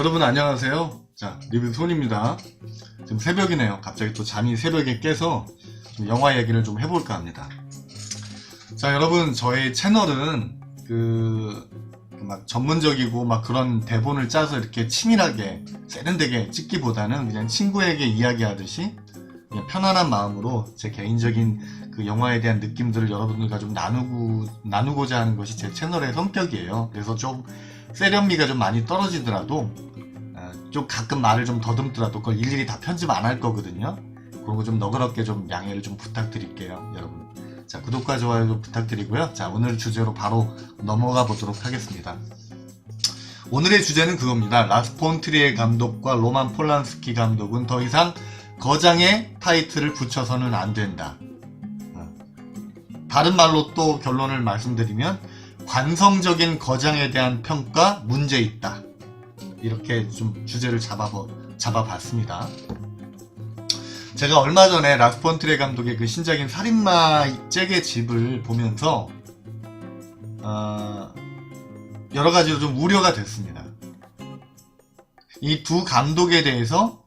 여러분 안녕하세요. 자, 리뷰 손입니다. 지금 새벽이네요. 갑자기 또 잠이 새벽에 깨서 좀 영화 얘기를 좀 해볼까 합니다. 자, 여러분 저희 채널은 막 전문적이고 막 그런 대본을 짜서 이렇게 치밀하게 세련되게 찍기보다는 그냥 친구에게 이야기하듯이 그냥 편안한 마음으로 제 개인적인 그 영화에 대한 느낌들을 여러분들과 좀 나누고자 하는 것이 제 채널의 성격이에요. 그래서 좀 세련미가 좀 많이 떨어지더라도 좀 가끔 말을 좀 더듬더라도 그걸 일일이 다 편집 안 할 거거든요. 그런 거 좀 너그럽게 좀 양해를 좀 부탁드릴게요, 여러분. 자, 구독과 좋아요 좀 부탁드리고요. 자, 오늘 주제로 바로 넘어가 보도록 하겠습니다. 오늘의 주제는 그겁니다. 라스 폰 트리에 감독과 로만 폴란스키 감독은 더 이상 거장의 타이틀을 붙여서는 안 된다. 다른 말로 또 결론을 말씀드리면 관성적인 거장에 대한 평가 문제 있다. 이렇게 좀 주제를 잡아봤습니다. 제가 얼마 전에 라스 폰 트리에 감독의 그 신작인 살인마 잭의 집을 보면서 여러 가지로 좀 우려가 됐습니다. 이 두 감독에 대해서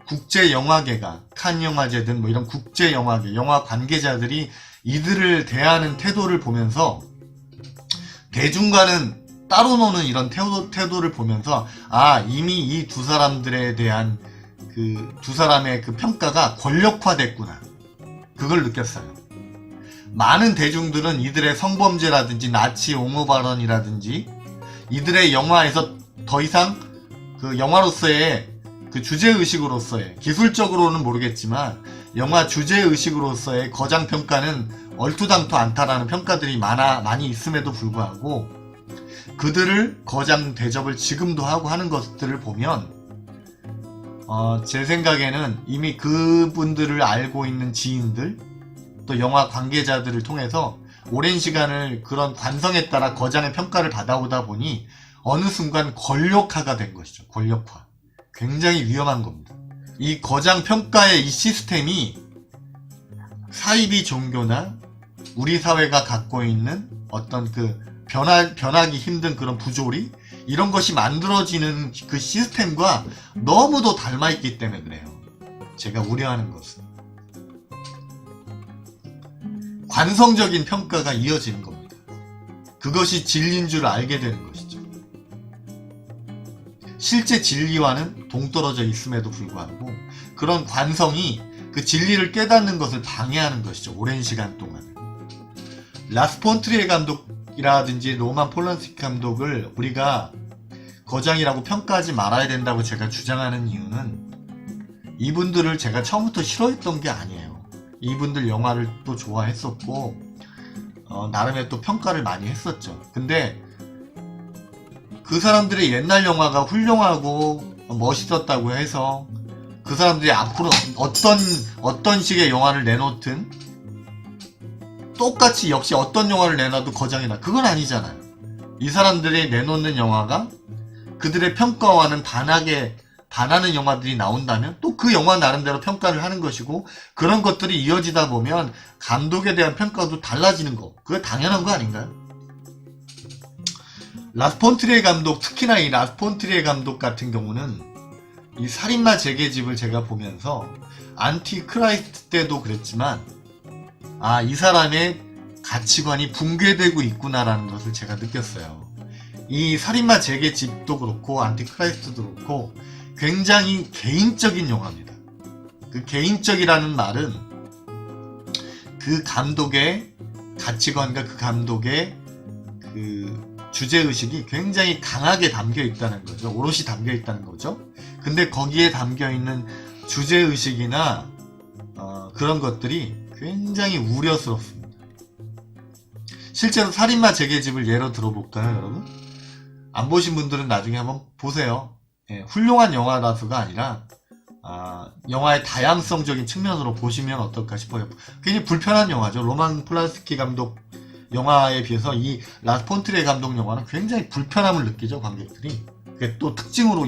국제 영화계가 칸 영화제든 뭐 이런 국제 영화계, 영화 관계자들이 이들을 대하는 태도를 보면서 대중과는 따로 노는 이런 태도를 보면서 이미 이 두 사람들에 대한 그 두 사람의 그 평가가 권력화됐구나. 그걸 느꼈어요. 많은 대중들은 이들의 성범죄라든지 나치 옹호 발언이라든지 이들의 영화에서 더 이상 그 영화로서의 그 주제의식으로서의 기술적으로는 모르겠지만 영화 주제의식으로서의 거장평가는 얼토당토 않다라는 평가들이 많이 있음에도 불구하고 그들을 거장 대접을 지금도 하고 하는 것들을 보면 제 생각에는 이미 그분들을 알고 있는 지인들 또 영화 관계자들을 통해서 오랜 시간을 그런 관성에 따라 거장의 평가를 받아오다 보니 어느 순간 권력화가 된 것이죠. 권력화. 굉장히 위험한 겁니다. 이 거장 평가의 이 시스템이 사이비 종교나 우리 사회가 갖고 있는 어떤 그 변하기 힘든 그런 부조리 이런 것이 만들어지는 그 시스템과 너무도 닮아있기 때문에 그래요. 제가 우려하는 것은 관성적인 평가가 이어지는 겁니다. 그것이 진리인 줄 알게 되는 것이죠. 실제 진리와는 동떨어져 있음에도 불구하고 그런 관성이 그 진리를 깨닫는 것을 방해하는 것이죠. 오랜 시간 동안. 라스 폰 트리에 감독이라든지 로만 폴란스키 감독을 우리가 거장이라고 평가하지 말아야 된다고 제가 주장하는 이유는 이분들을 제가 처음부터 싫어했던 게 아니에요. 이분들 영화를 또 좋아했었고 나름의 또 평가를 많이 했었죠. 근데 그 사람들의 옛날 영화가 훌륭하고 멋있었다고 해서 그 사람들이 앞으로 어떤 식의 영화를 내놓든 똑같이 역시 어떤 영화를 내놔도 거장이다. 그건 아니잖아요. 이 사람들이 내놓는 영화가 그들의 평가와는 반하는 영화들이 나온다면 또 그 영화 나름대로 평가를 하는 것이고 그런 것들이 이어지다 보면 감독에 대한 평가도 달라지는 거. 그게 당연한 거 아닌가요? 라스 폰 트리에 감독, 특히나 이 라스 폰 트리에 감독 같은 경우는 이 살인마 재계집을 제가 보면서 안티크라이스트 때도 그랬지만 이 사람의 가치관이 붕괴되고 있구나라는 것을 제가 느꼈어요. 이 살인마 재계집도 그렇고 안티크라이스트도 그렇고 굉장히 개인적인 영화입니다. 그 개인적이라는 말은 그 감독의 가치관과 그 감독의 그 주제의식이 굉장히 강하게 담겨 있다는 거죠. 오롯이 담겨 있다는 거죠. 근데 거기에 담겨 있는 주제의식이나 그런 것들이 굉장히 우려스럽습니다. 실제로 살인마 재계집을 예로 들어볼까요, 여러분? 안 보신 분들은 나중에 한번 보세요. 훌륭한 영화라서가 아니라 영화의 다양성적인 측면으로 보시면 어떨까 싶어요. 굉장히 불편한 영화죠. 로만 폴란스키 감독 영화에 비해서 이 라스 폰 트리에 감독 영화는 굉장히 불편함을 느끼죠, 관객들이. 그게 또 특징으로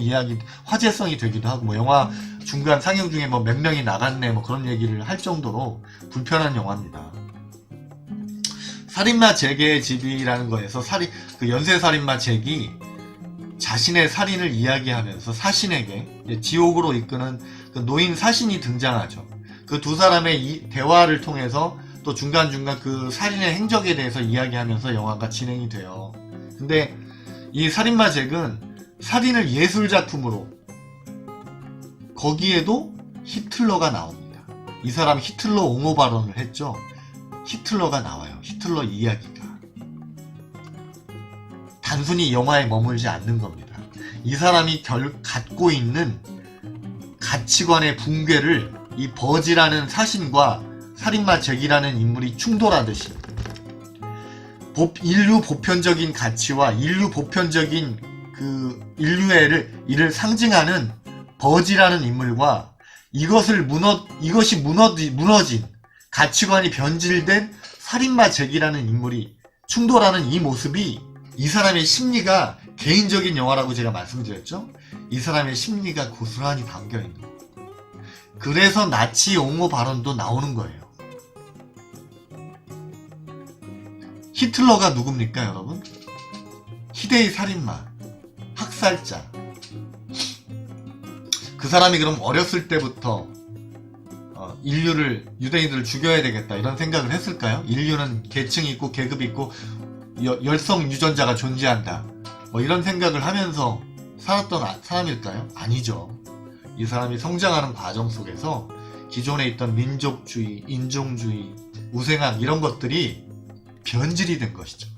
화제성이 되기도 하고, 뭐 영화 중간 상영 중에 뭐 몇 명이 나갔네, 뭐 그런 얘기를 할 정도로 불편한 영화입니다. 살인마 잭의 집이라는 거에서 그 연쇄살인마 잭이 자신의 살인을 이야기하면서 사신에게 지옥으로 이끄는 그 노인 사신이 등장하죠. 그 두 사람의 이 대화를 통해서 또 중간중간 그 살인의 행적에 대해서 이야기하면서 영화가 진행이 돼요. 근데 이 살인마 잭은 살인을 예술작품으로, 거기에도 히틀러가 나옵니다. 이 사람 히틀러 옹호 발언을 했죠. 히틀러가 나와요. 히틀러 이야기가. 단순히 영화에 머물지 않는 겁니다. 이 사람이 갖고 있는 가치관의 붕괴를 이 버지라는 사신과 살인마 잭이라는 인물이 충돌하듯이 인류 보편적인 가치와 인류 보편적인 그 이를 상징하는 버지라는 인물과 이것이 무너진 가치관이 변질된 살인마 잭이라는 인물이 충돌하는 이 모습이 이 사람의 심리가, 개인적인 영화라고 제가 말씀드렸죠. 이 사람의 심리가 고스란히 담겨있는 거예요. 그래서 나치 옹호 발언도 나오는 거예요. 히틀러가 누굽니까, 여러분? 희대의 살인마, 학살자. 그 사람이 그럼 어렸을 때부터 유대인들을 죽여야 되겠다 이런 생각을 했을까요? 인류는 계층이 있고 계급이 있고 열성 유전자가 존재한다, 뭐 이런 생각을 하면서 살았던 사람일까요? 아니죠. 이 사람이 성장하는 과정 속에서 기존에 있던 민족주의, 인종주의, 우생학 이런 것들이 변질이 된 것이죠.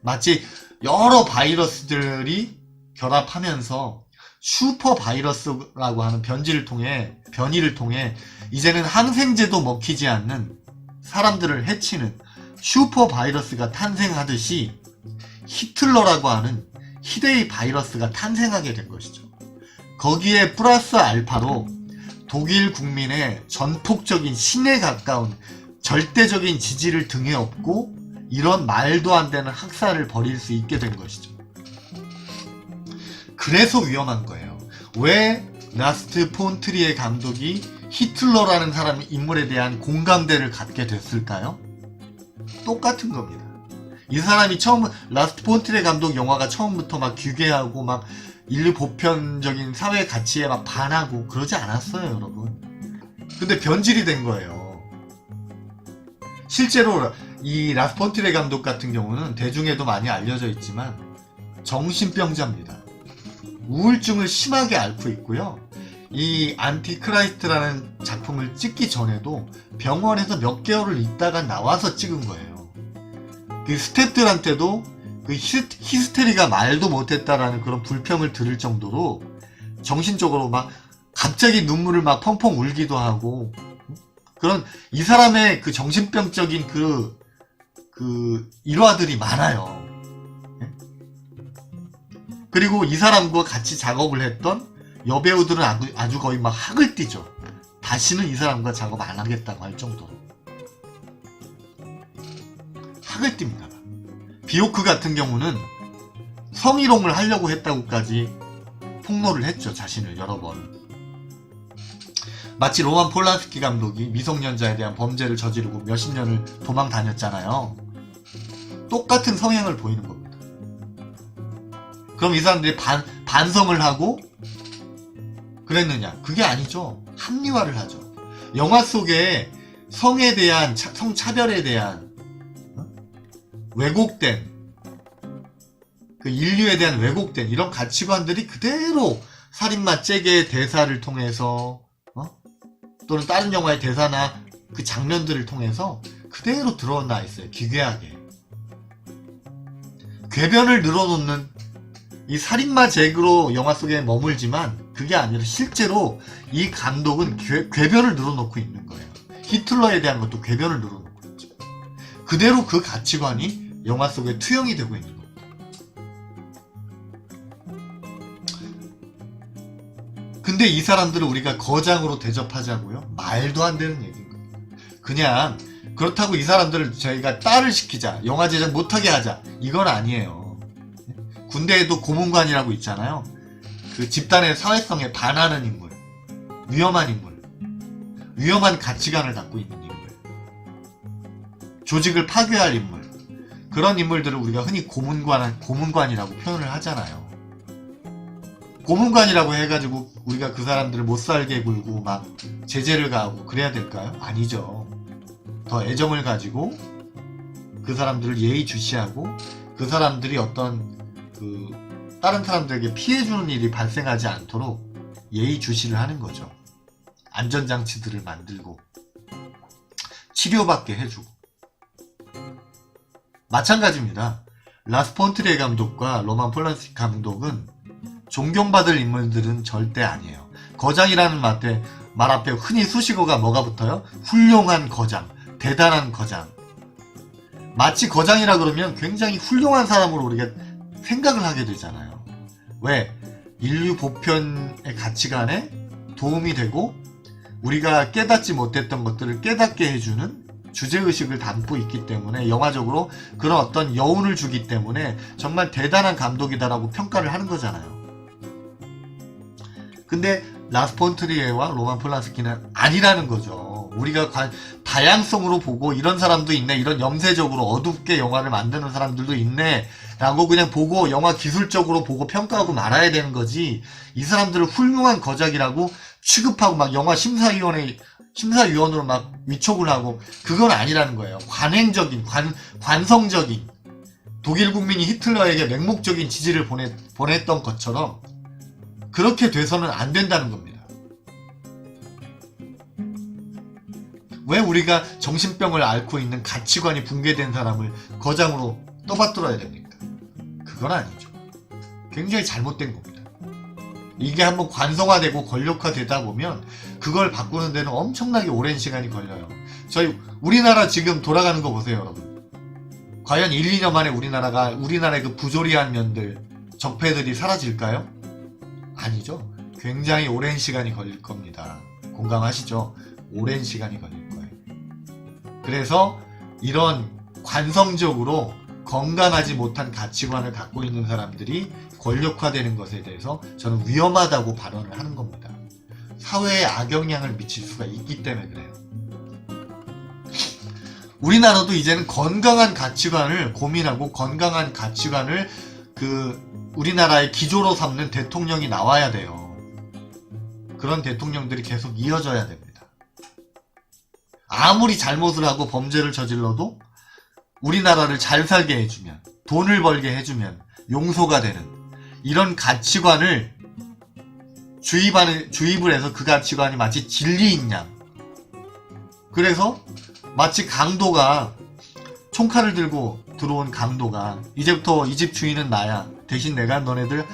마치 여러 바이러스들이 결합하면서 슈퍼 바이러스라고 하는 변이를 통해 이제는 항생제도 먹히지 않는 사람들을 해치는 슈퍼 바이러스가 탄생하듯이 히틀러라고 하는 희대의 바이러스가 탄생하게 된 것이죠. 거기에 플러스 알파로 독일 국민의 전폭적인 신에 가까운 절대적인 지지를 등에 업고 이런 말도 안 되는 학살을 벌일 수 있게 된 것이죠. 그래서 위험한 거예요. 왜 라스트 폰 트리에 감독이 히틀러라는 인물에 대한 공감대를 갖게 됐을까요? 똑같은 겁니다. 이 사람이 라스트 폰 트리에 감독 영화가 처음부터 막 규계하고 막 인류 보편적인 사회 가치에 막 반하고 그러지 않았어요, 여러분. 근데 변질이 된 거예요. 실제로 이 라스트 폰 트리에 감독 같은 경우는 대중에도 많이 알려져 있지만 정신병자입니다. 우울증을 심하게 앓고 있고요. 이 안티크라이스트라는 작품을 찍기 전에도 병원에서 몇 개월을 있다가 나와서 찍은 거예요. 그 스태프들한테도 그 히스테리가 말도 못했다라는 그런 불평을 들을 정도로 정신적으로 막 갑자기 눈물을 막 펑펑 울기도 하고, 그런 이 사람의 그 정신병적인 그 일화들이 많아요. 그리고 이 사람과 같이 작업을 했던 여배우들은 아주 거의 막 학을 띠죠. 다시는 이 사람과 작업 안 하겠다고 할 정도로 학을 띱니다. 비오크 같은 경우는 성희롱을 하려고 했다고까지 폭로를 했죠. 자신을 여러 번. 마치 로만 폴란스키 감독이 미성년자에 대한 범죄를 저지르고 몇십 년을 도망 다녔잖아요. 똑같은 성향을 보이는 겁니다. 그럼 이 사람들이 반성을 하고 그랬느냐? 그게 아니죠. 합리화를 하죠. 영화 속에 성에 대한, 성차별에 대한 왜곡된, 그 인류에 대한 왜곡된 이런 가치관들이 그대로 살인마 잭의 대사를 통해서 또는 다른 영화의 대사나 그 장면들을 통해서 그대로 드러나 있어요. 기괴하게. 궤변을 늘어놓는 이 살인마 잭으로 영화 속에 머물지만 그게 아니라 실제로 이 감독은 궤변을 늘어놓고 있는 거예요. 히틀러에 대한 것도 궤변을 늘어놓고 있죠. 그대로 그 가치관이 영화 속에 투영이 되고 있는 겁니다. 근데 이 사람들을 우리가 거장으로 대접하자고요? 말도 안 되는 얘기인 거예요. 그냥 그렇다고 이 사람들을 저희가 딸을 시키자, 영화 제작 못하게 하자, 이건 아니에요. 군대에도 고문관이라고 있잖아요. 그 집단의 사회성에 반하는 인물, 위험한 인물, 위험한 가치관을 갖고 있는 인물, 조직을 파괴할 인물, 그런 인물들을 우리가 흔히 고문관이라고 표현을 하잖아요. 고문관이라고 해가지고 우리가 그 사람들을 못 살게 굴고 막 제재를 가하고 그래야 될까요? 아니죠. 더 애정을 가지고 그 사람들을 예의주시하고 그 사람들이 어떤 다른 사람들에게 피해주는 일이 발생하지 않도록 예의주시를 하는 거죠. 안전장치들을 만들고 치료받게 해주고. 마찬가지입니다. 라스 폰트리에 감독과 로만 폴란스키 감독은 존경받을 인물들은 절대 아니에요. 거장이라는 말 앞에 흔히 수식어가 뭐가 붙어요? 훌륭한 거장, 대단한 거장. 마치 거장이라 그러면 굉장히 훌륭한 사람으로 우리가 생각을 하게 되잖아요. 왜? 인류 보편의 가치관에 도움이 되고 우리가 깨닫지 못했던 것들을 깨닫게 해주는 주제의식을 담고 있기 때문에 영화적으로 그런 어떤 여운을 주기 때문에 정말 대단한 감독이다라고 평가를 하는 거잖아요. 근데 라스 폰트리에와 로만 폴란스키는 아니라는 거죠. 우리가 다양성으로 보고 이런 사람도 있네, 이런 염세적으로 어둡게 영화를 만드는 사람들도 있네 라고 그냥 보고 영화 기술적으로 보고 평가하고 말아야 되는 거지, 이 사람들을 훌륭한 거작이라고 취급하고 막 영화 심사위원으로 막 위촉을 하고 그건 아니라는 거예요. 관행적인, 관성적인, 독일 국민이 히틀러에게 맹목적인 지지를 보냈던 것처럼 그렇게 돼서는 안 된다는 겁니다. 왜 우리가 정신병을 앓고 있는 가치관이 붕괴된 사람을 거장으로 떠받들어야 됩니까? 그건 아니죠. 굉장히 잘못된 겁니다. 이게 한번 관성화되고 권력화되다 보면 그걸 바꾸는 데는 엄청나게 오랜 시간이 걸려요. 우리나라 지금 돌아가는 거 보세요, 여러분. 과연 1, 2년 만에 우리나라의 그 부조리한 면들, 적폐들이 사라질까요? 아니죠. 굉장히 오랜 시간이 걸릴 겁니다. 공감하시죠? 오랜 시간이 걸릴 거예요. 그래서 이런 관성적으로 건강하지 못한 가치관을 갖고 있는 사람들이 권력화되는 것에 대해서 저는 위험하다고 발언을 하는 겁니다. 사회에 악영향을 미칠 수가 있기 때문에 그래요. 우리나라도 이제는 건강한 가치관을 고민하고 건강한 가치관을 우리나라의 기조로 삼는 대통령이 나와야 돼요. 그런 대통령들이 계속 이어져야 됩니다. 아무리 잘못을 하고 범죄를 저질러도 우리나라를 잘 살게 해주면, 돈을 벌게 해주면 용서가 되는 이런 가치관을 주입을 해서 그 가치관이 마치 진리인 양, 그래서 마치 강도가 총칼을 들고 들어온 강도가 이제부터 이 집 주인은 나야, 대신 내가 너네들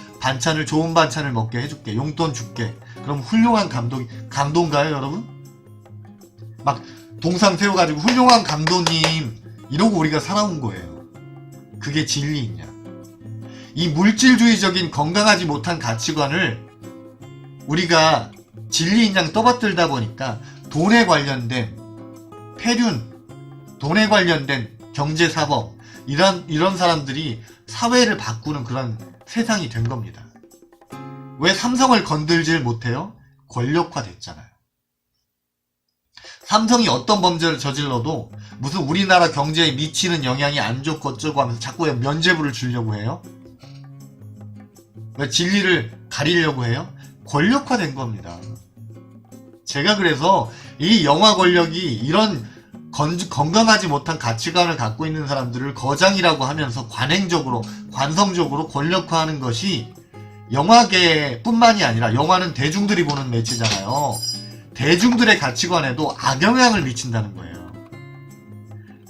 좋은 반찬을 먹게 해줄게, 용돈 줄게. 그럼 훌륭한 강도인가요, 여러분? 막 동상 세워가지고 훌륭한 강도님 이러고 우리가 살아온 거예요. 그게 진리이냐? 이 물질주의적인 건강하지 못한 가치관을 우리가 진리인 양 떠받들다 보니까 돈에 관련된 폐륜, 돈에 관련된 경제사법, 이런 사람들이 사회를 바꾸는 그런 세상이 된 겁니다. 왜 삼성을 건들질 못해요? 권력화됐잖아요. 삼성이 어떤 범죄를 저질러도 무슨 우리나라 경제에 미치는 영향이 안 좋고 어쩌고 하면서 자꾸 면죄부를 주려고 해요? 왜 진리를 가리려고 해요? 권력화된 겁니다. 제가 그래서 이 영화 권력이 이런 건강하지 못한 가치관을 갖고 있는 사람들을 거장이라고 하면서 관행적으로, 관성적으로 권력화하는 것이 영화계뿐만이 아니라, 영화는 대중들이 보는 매체잖아요. 대중들의 가치관에도 악영향을 미친다는 거예요.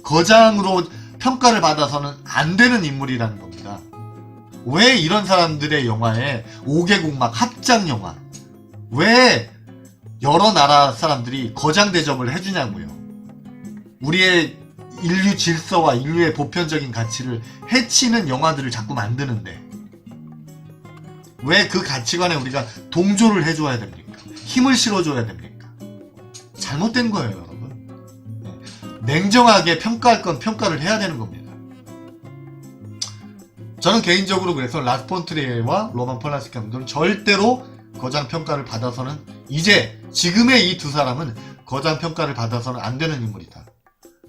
거장으로 평가를 받아서는 안 되는 인물이라는 겁니다. 왜 이런 사람들의 영화에 5개국 막 합작 영화, 왜 여러 나라 사람들이 거장 대접을 해주냐고요. 우리의 인류 질서와 인류의 보편적인 가치를 해치는 영화들을 자꾸 만드는데 왜 그 가치관에 우리가 동조를 해줘야 됩니까? 힘을 실어줘야 됩니까? 잘못된 거예요, 여러분. 냉정하게 평가할 건 평가를 해야 되는 겁니다. 저는 개인적으로 그래서 라스 폰트리에와 로만 폴란스키 감독은 절대로 거장 평가를 받아서는, 지금의 이 두 사람은 거장 평가를 받아서는 안 되는 인물이다.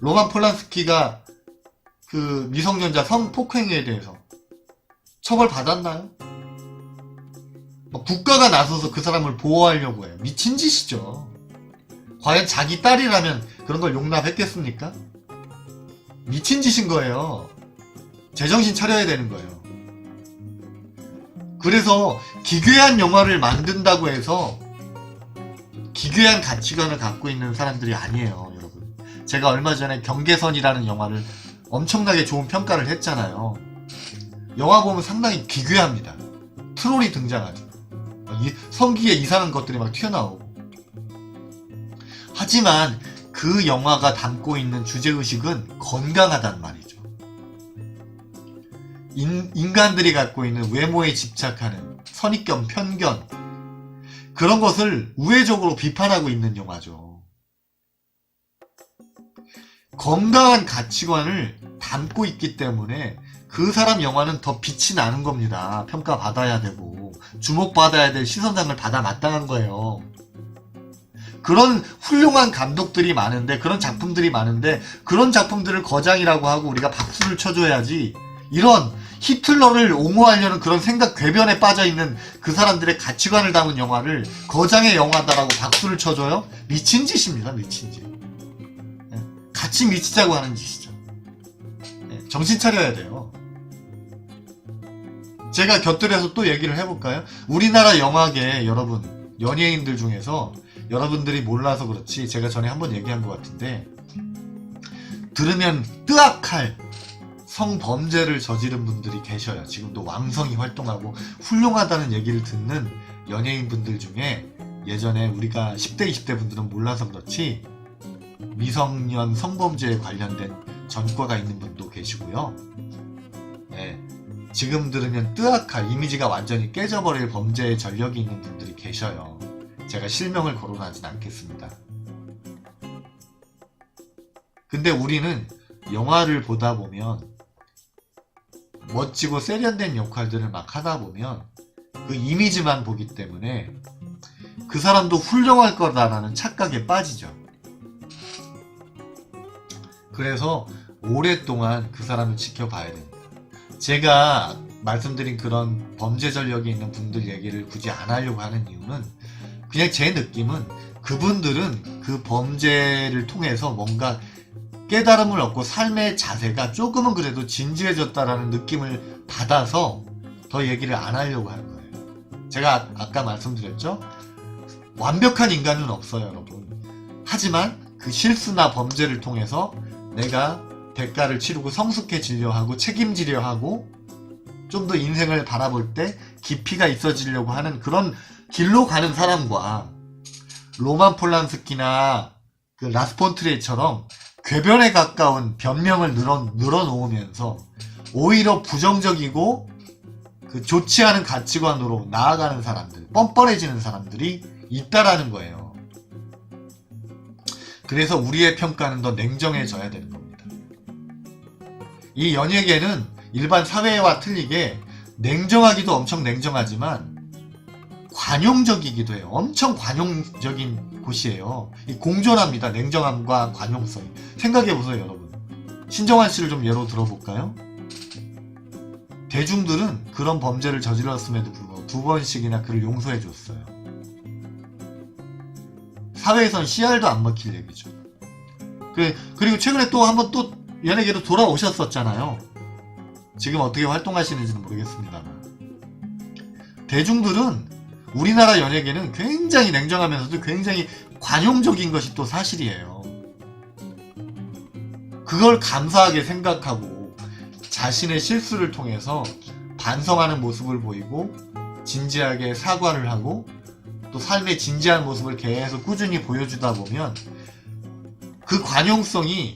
로만 폴란스키가 그 미성년자 성폭행에 대해서 처벌받았나요? 국가가 나서서 그 사람을 보호하려고 해요. 미친 짓이죠. 과연 자기 딸이라면 그런 걸 용납했겠습니까? 미친 짓인 거예요. 제정신 차려야 되는 거예요. 그래서 기괴한 영화를 만든다고 해서 기괴한 가치관을 갖고 있는 사람들이 아니에요, 여러분. 제가 얼마 전에 경계선이라는 영화를 엄청나게 좋은 평가를 했잖아요. 영화 보면 상당히 기괴합니다. 트롤이 등장하죠. 성기에 이상한 것들이 막 튀어나오고. 하지만 그 영화가 담고 있는 주제의식은 건강하단 말이죠. 인간들이 갖고 있는 외모에 집착하는 선입견, 편견, 그런 것을 우회적으로 비판하고 있는 영화죠. 건강한 가치관을 담고 있기 때문에 그 사람 영화는 더 빛이 나는 겁니다. 평가받아야 되고 주목받아야 될 시선상을 받아 마땅한 거예요. 그런 훌륭한 감독들이 많은데, 그런 작품들이 많은데, 그런 작품들을 거장이라고 하고 우리가 박수를 쳐줘야지, 이런 히틀러를 옹호하려는 그런 생각 궤변에 빠져있는 그 사람들의 가치관을 담은 영화를 거장의 영화다라고 박수를 쳐줘요? 미친 짓입니다. 미친 짓. 같이 미치자고 하는 짓이죠. 정신 차려야 돼요. 제가 곁들여서 또 얘기를 해볼까요? 우리나라 영화계 여러분, 연예인들 중에서 여러분들이 몰라서 그렇지 제가 전에 한번 얘기한 것 같은데, 들으면 뜨악할 성범죄를 저지른 분들이 계셔요. 지금도 왕성히 활동하고 훌륭하다는 얘기를 듣는 연예인분들 중에 예전에 우리가 10대, 20대 분들은 몰라서 그렇지 미성년 성범죄에 관련된 전과가 있는 분도 계시고요. 네, 지금 들으면 뜨악할, 이미지가 완전히 깨져버릴 범죄의 전력이 있는 분들이 계셔요. 제가 실명을 거론하진 않겠습니다. 근데 우리는 영화를 보다 보면 멋지고 세련된 역할들을 막 하다 보면 그 이미지만 보기 때문에 그 사람도 훌륭할 거다라는 착각에 빠지죠. 그래서 오랫동안 그 사람을 지켜봐야 됩니다. 제가 말씀드린 그런 범죄 전력이 있는 분들 얘기를 굳이 안 하려고 하는 이유는 그냥 제 느낌은 그분들은 그 범죄를 통해서 뭔가 깨달음을 얻고 삶의 자세가 조금은 그래도 진지해졌다라는 느낌을 받아서 더 얘기를 안 하려고 하는 거예요. 제가 아까 말씀드렸죠? 완벽한 인간은 없어요, 여러분. 하지만 그 실수나 범죄를 통해서 내가 대가를 치르고 성숙해지려 하고 책임지려 하고 좀 더 인생을 바라볼 때 깊이가 있어지려고 하는 그런 길로 가는 사람과 로만 폴란스키나 그 라스폰트리에처럼 궤변에 가까운 변명을 늘어놓으면서 오히려 부정적이고 그 좋지 않은 가치관으로 나아가는 사람들, 뻔뻔해지는 사람들이 있다라는 거예요. 그래서 우리의 평가는 더 냉정해져야 되는 겁니다. 이 연예계는 일반 사회와 틀리게 냉정하기도 엄청 냉정하지만 관용적이기도 해요. 엄청 관용적인 곳이에요. 이 공존합니다. 냉정함과 관용성이. 생각해보세요, 여러분. 신정환 씨를 좀 예로 들어볼까요? 대중들은 그런 범죄를 저질렀음에도 불구하고 2번씩이나 그를 용서해줬어요. 사회에선 씨알도 안 먹힐 얘기죠. 그리고 최근에 또 한번 또 연예계로 돌아오셨었잖아요. 지금 어떻게 활동하시는지는 모르겠습니다만. 대중들은 우리나라 연예계는 굉장히 냉정하면서도 굉장히 관용적인 것이 또 사실이에요. 그걸 감사하게 생각하고 자신의 실수를 통해서 반성하는 모습을 보이고 진지하게 사과를 하고 또 삶의 진지한 모습을 계속 꾸준히 보여주다 보면 그 관용성이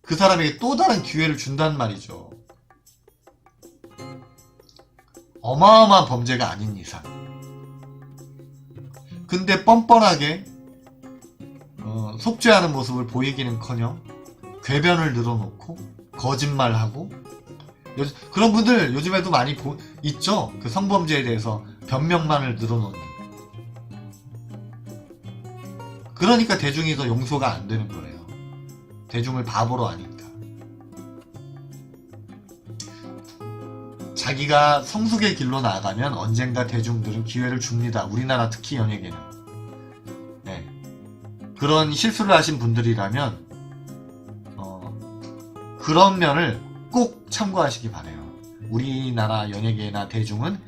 그 사람에게 또 다른 기회를 준단 말이죠. 어마어마한 범죄가 아닌 이상. 근데 뻔뻔하게 속죄하는 모습을 보이기는커녕 궤변을 늘어놓고 거짓말하고 그런 분들 요즘에도 많이 있죠. 그 성범죄에 대해서 변명만을 늘어놓는. 그러니까 대중이 더 용서가 안 되는 거예요. 대중을 바보로 하니까. 자기가 성숙의 길로 나아가면 언젠가 대중들은 기회를 줍니다. 우리나라 특히 연예계는. 네. 그런 실수를 하신 분들이라면 그런 면을 꼭 참고하시기 바래요. 우리나라 연예계나 대중은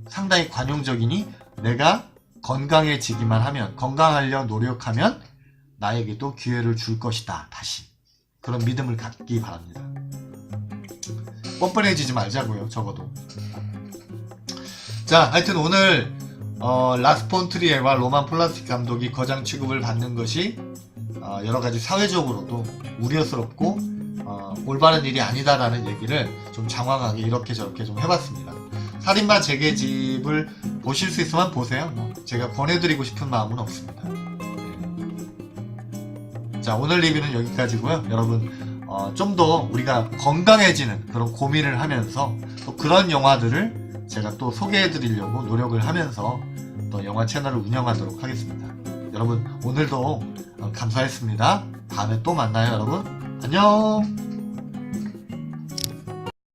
상당히 관용적이니 내가 건강해지기만 하면, 건강하려 노력하면 나에게도 기회를 줄 것이다. 다시 그런 믿음을 갖기 바랍니다. 뻔뻔해지지 말자고요. 적어도. 자, 하여튼 오늘 라스 폰 트리에와 로만 폴란스키 감독이 거장 취급을 받는 것이 여러가지 사회적으로도 우려스럽고 올바른 일이 아니다라는 얘기를 좀 장황하게 이렇게 저렇게 좀 해봤습니다. 살인마 재개집을 보실 수 있으면 보세요. 제가 권해드리고 싶은 마음은 없습니다. 자, 오늘 리뷰는 여기까지고요. 여러분 좀 더 우리가 건강해지는 그런 고민을 하면서 또 그런 영화들을 제가 또 소개해드리려고 노력을 하면서 또 영화 채널을 운영하도록 하겠습니다. 여러분 오늘도 감사했습니다. 다음에 또 만나요. 여러분 안녕.